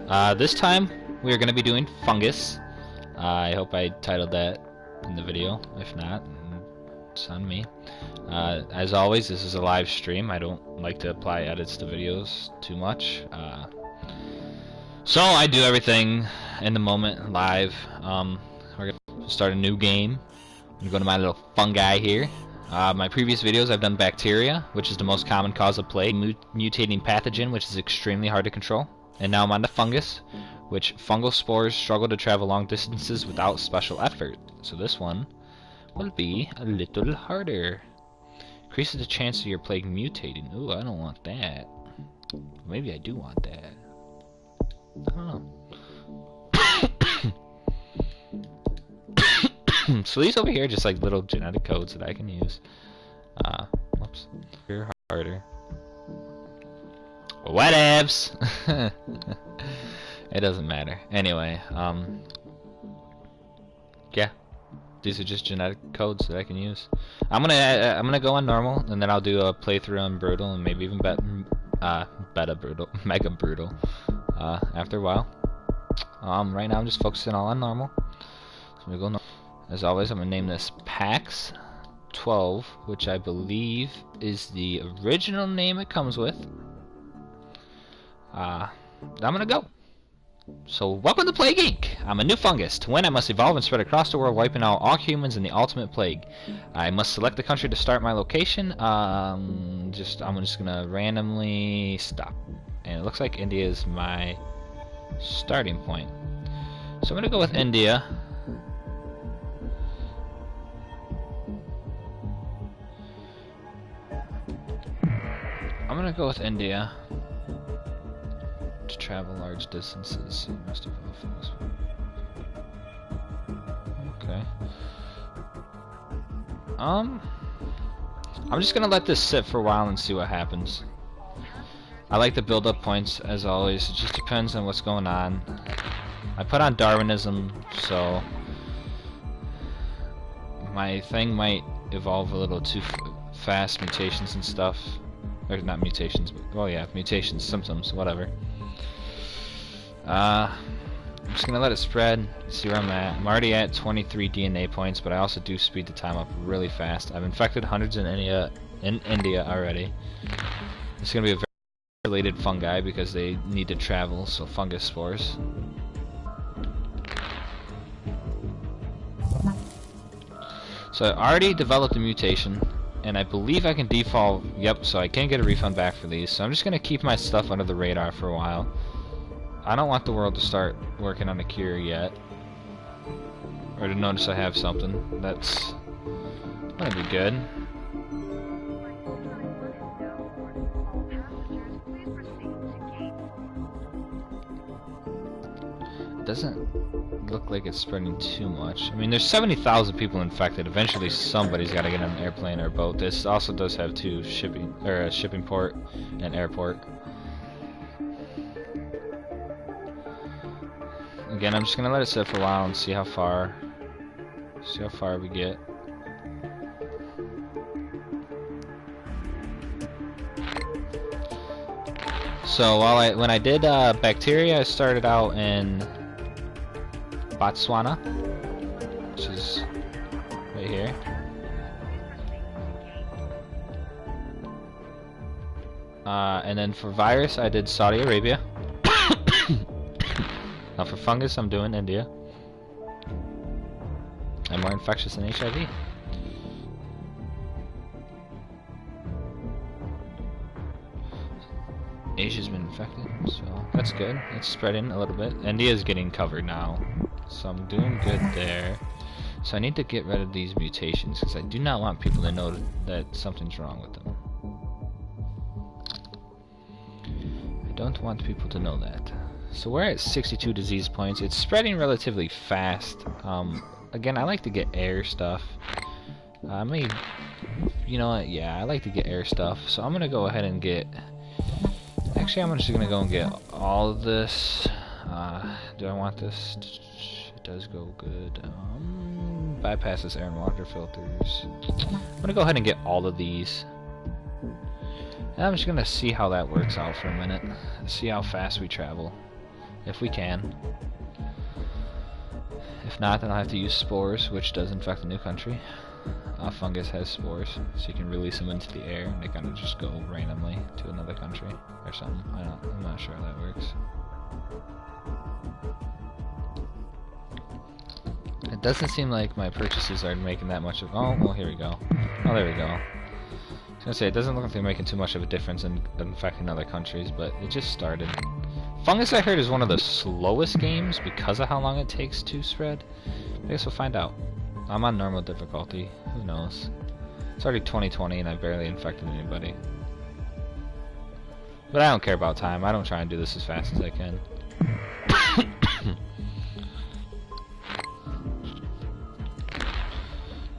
This time we are going to be doing Fungus. I hope I titled that in the video. If not, it's on me. As always, this is a live stream. I don't like to apply edits to videos too much. So I do everything in the moment, live. We're going to start a new game. I'm going to go to my little fungi here. My previous videos I've done bacteria, which is the most common cause of plague, mutating pathogen, which is extremely hard to control. And now I'm on to fungus, which fungal spores struggle to travel long distances without special effort. So this one will be a little harder. Increases the chance of your plague mutating. Ooh, I don't want that. Maybe I do want that. I don't know. So these over here are just like little genetic codes that I can use. Whoops. You're harder. Whatevs! It doesn't matter. Anyway, yeah. These are just genetic codes that I can use. I'm gonna go on normal, and then I'll do a playthrough on brutal, and maybe even mega brutal. After a while. Right now I'm just focusing all on normal. So I'm gonna go normal. As always, I'm gonna name this PAX 12, which I believe is the original name it comes with. I'm gonna go. So, welcome to Plague Inc. I'm a new fungus. To win, I must evolve and spread across the world, wiping out all humans in the ultimate plague. I must select the country to start my location. I'm just gonna randomly stop. And it looks like India is my starting point. So I'm gonna go with India. To travel large distances, you must evolve fast. Okay. I'm just gonna let this sit for a while and see what happens. I like to build up points as always. It just depends on what's going on. I put on Darwinism, so my thing might evolve a little too fast, mutations and stuff. Or not mutations, but well, yeah, mutations, symptoms, whatever. I'm just gonna let it spread, see where I'm at. I'm already at 23 DNA points, but I also do speed the time up really fast. I've infected hundreds in India already. It's gonna be a very related fungi because they need to travel, so fungus spores. So I already developed a mutation, and I believe I can default. Yep, so I can't get a refund back for these. So I'm just gonna keep my stuff under the radar for a while. I don't want the world to start working on a cure yet, or to notice I have something. That's gonna be good. It doesn't look like it's spreading too much. I mean, there's 70,000 people infected. Eventually, somebody's got to get on an airplane or a boat. This also does have two shipping, or a shipping port and airport. Again, I'm just gonna let it sit for a while and see how far we get. So when I did bacteria, I started out in Botswana, which is right here. And then for virus, I did Saudi Arabia. Now for fungus, I'm doing India. I'm more infectious than HIV. Asia's been infected, so that's good. It's spreading a little bit. India's getting covered now, so I'm doing good there. So I need to get rid of these mutations, because I do not want people to know that something's wrong with them. I don't want people to know that. So we're at 62 disease points. It's spreading relatively fast. Again, I like to get air stuff. You know what? Yeah, I like to get air stuff. So I'm gonna go ahead and get. Actually, I'm just gonna go and get all of this. Do I want this? It does go good. Bypasses air and water filters. I'm gonna go ahead and get all of these. And I'm just gonna see how that works out for a minute. See how fast we travel. if we can. If not, then I'll have to use spores, which does infect a new country. Fungus has spores, so you can release them into the air, and they kind of just go randomly to another country or something. I'm not sure how that works. It doesn't seem like my purchases are making that much of. Oh, well, here we go. Oh, there we go. I was gonna say, it doesn't look like they're making too much of a difference in infecting other countries, but it just started. Fungus, I heard, is one of the slowest games because of how long it takes to spread. I guess we'll find out. I'm on normal difficulty. Who knows? It's already 2020 and I barely infected anybody. But I don't care about time. I don't try and do this as fast as I can.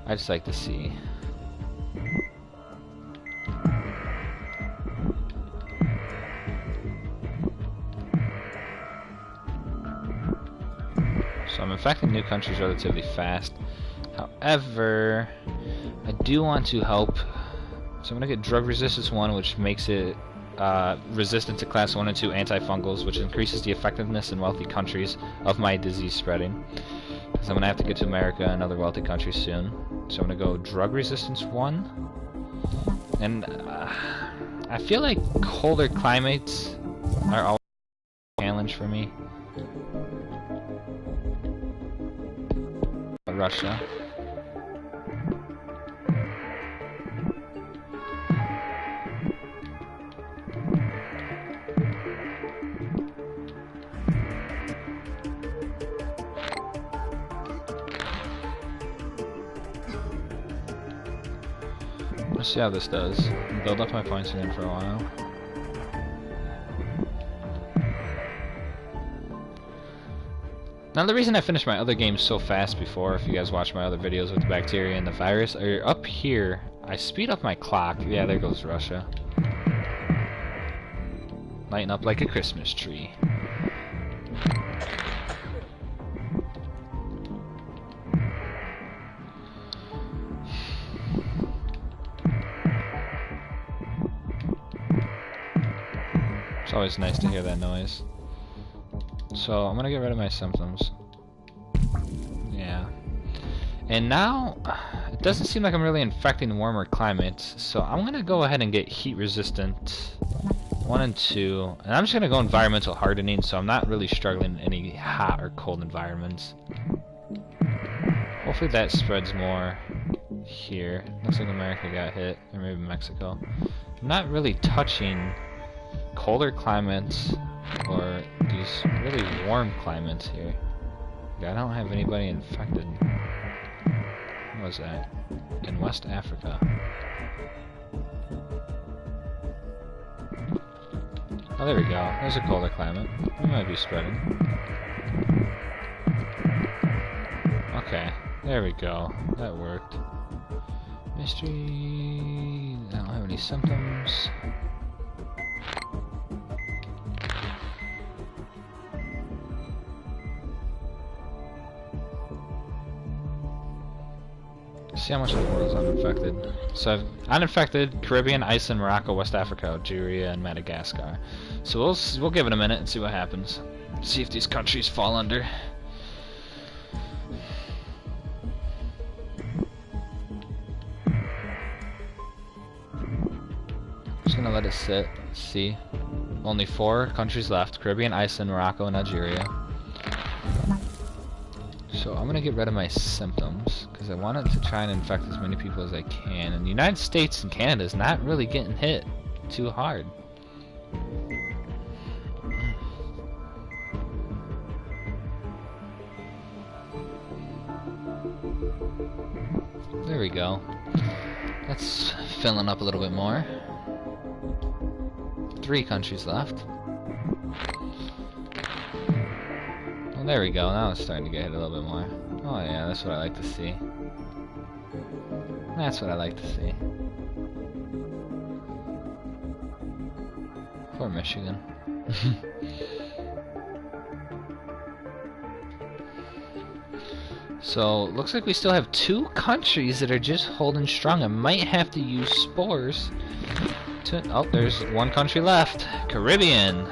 I just like to see. So I'm infecting new countries relatively fast. However, I do want to help. So I'm going to get drug resistance 1, which makes it resistant to class 1 and 2 antifungals, which increases the effectiveness in wealthy countries of my disease spreading. Because I'm going to have to get to America and other wealthy countries soon. So I'm going to go drug resistance 1. And I feel like colder climates are always a challenge for me. Russia. Let's see how this does. Build up my points again for a while. Now the reason I finished my other games so fast before, if you guys watch my other videos with the bacteria and the virus, are up here. I speed up my clock. Yeah, there goes Russia. Lighting up like a Christmas tree. It's always nice to hear that noise. So I'm gonna get rid of my symptoms. Yeah. And now it doesn't seem like I'm really infecting warmer climates, so I'm gonna go ahead and get heat resistant 1 and 2. And I'm just gonna go environmental hardening, so I'm not really struggling in any hot or cold environments. Hopefully that spreads more here. Looks like America got hit, or maybe Mexico. I'm not really touching colder climates or these really warm climates here. I don't have anybody infected. What was that? In West Africa. Oh, there we go. There's a colder climate. It might be spreading. Okay, there we go. That worked. Mystery. I don't have any symptoms. See how much of the world is uninfected. So I've uninfected Caribbean, Iceland, Morocco, West Africa, Algeria, and Madagascar. So we'll give it a minute and see what happens. See if these countries fall under. Just gonna let it sit. See, only 4 countries left: Caribbean, Iceland, Morocco, and Algeria. So I'm gonna get rid of my symptoms because I wanted to try and infect as many people as I can. And the United States and Canada is not really getting hit too hard. There we go. That's filling up a little bit more. 3 countries left. Well, there we go. Now it's starting to get hit a little bit more. Oh yeah, that's what I like to see. That's what I like to see. Poor Michigan. So, looks like we still have 2 countries that are just holding strong. I might have to use spores to... Oh, there's 1 country left. Caribbean.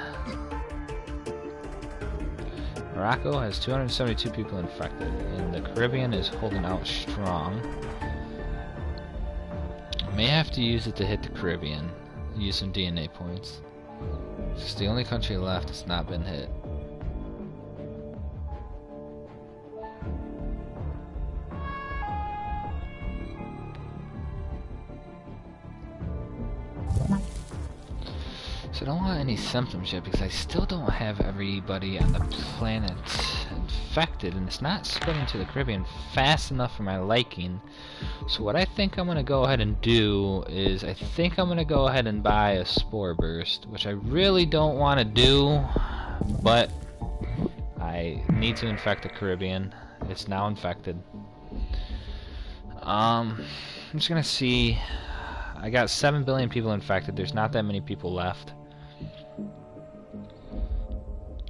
Morocco has 272 people infected, and the Caribbean is holding out strong. May have to use it to hit the Caribbean. Use some DNA points. It's the only country left that's not been hit. So I don't want any symptoms yet because I still don't have everybody on the planet infected, and it's not spreading to the Caribbean fast enough for my liking. So what I think I'm going to go ahead and do is I think I'm going to go ahead and buy a spore burst, which I really don't want to do, but I need to infect the Caribbean. It's now infected. I'm just going to see. I got 7 billion people infected. There's not that many people left.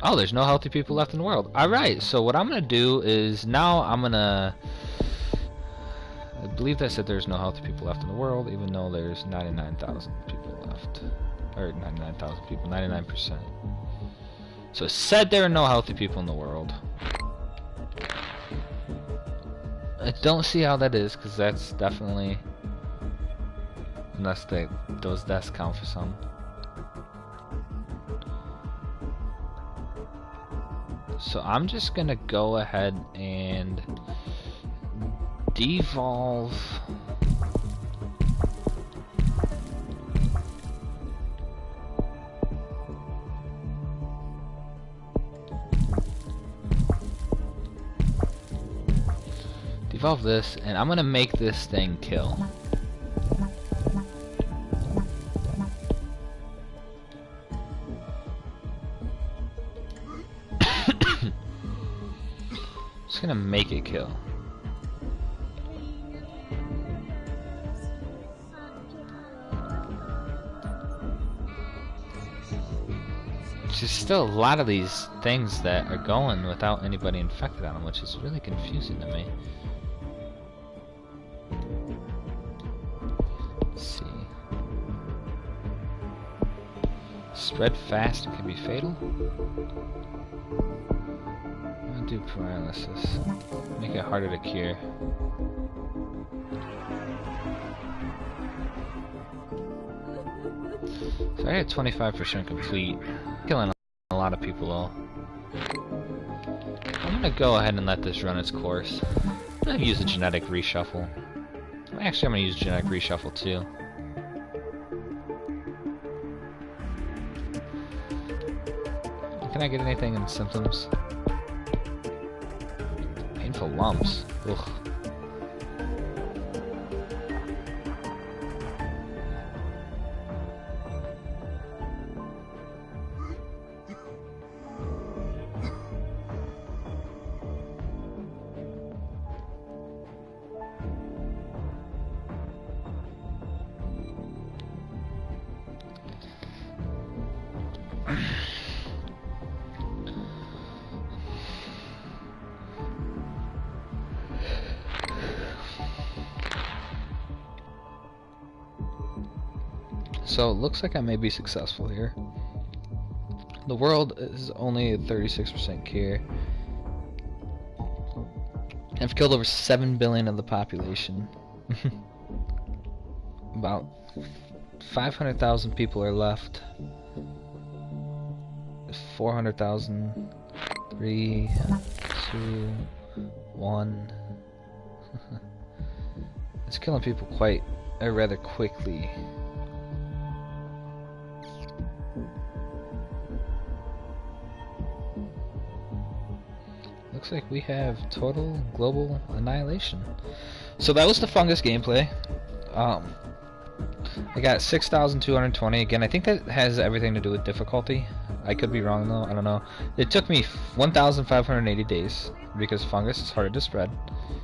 Oh, there's no healthy people left in the world. Alright, so what I'm going to do is now I'm going to... I believe that said there's no healthy people left in the world, even though there's 99,000 people left. Or 99,000 people, 99%. So it said there are no healthy people in the world. I don't see how that is, because that's definitely... Unless those deaths count for some. So I'm just gonna go ahead and devolve this, and I'm gonna make this thing kill. Just gonna make it kill. There's still a lot of these things that are going without anybody infected on them, which is really confusing to me. Let's see. Spread fast and can be fatal. Do paralysis. Make it harder to cure. So I had 25% complete. Killing a lot of people though. I'm gonna go ahead and let this run its course. I'm gonna use a genetic reshuffle. Actually, I'm gonna use genetic reshuffle too. Can I get anything in symptoms? Painful lumps. Ugh. So it looks like I may be successful here. The world is only at 36% cure. I've killed over 7 billion of the population. About 500,000 people are left. 400,000. 3, 2, 1. It's killing people quite, or rather quickly. Looks like we have total global annihilation. So that was the fungus gameplay. I got 6,220. Again, I think that has everything to do with difficulty. I could be wrong though, I don't know. It took me 1,580 days because fungus is harder to spread.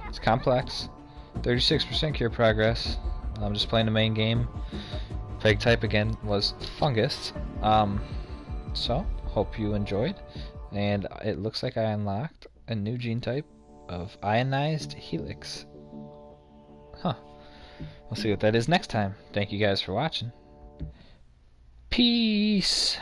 It's complex. 36% cure progress. I'm just playing the main game. Plague type again was fungus. So, hope you enjoyed. And it looks like I unlocked a new gene type of ionized helix. Huh. We'll see what that is next time. Thank you guys for watching. Peace!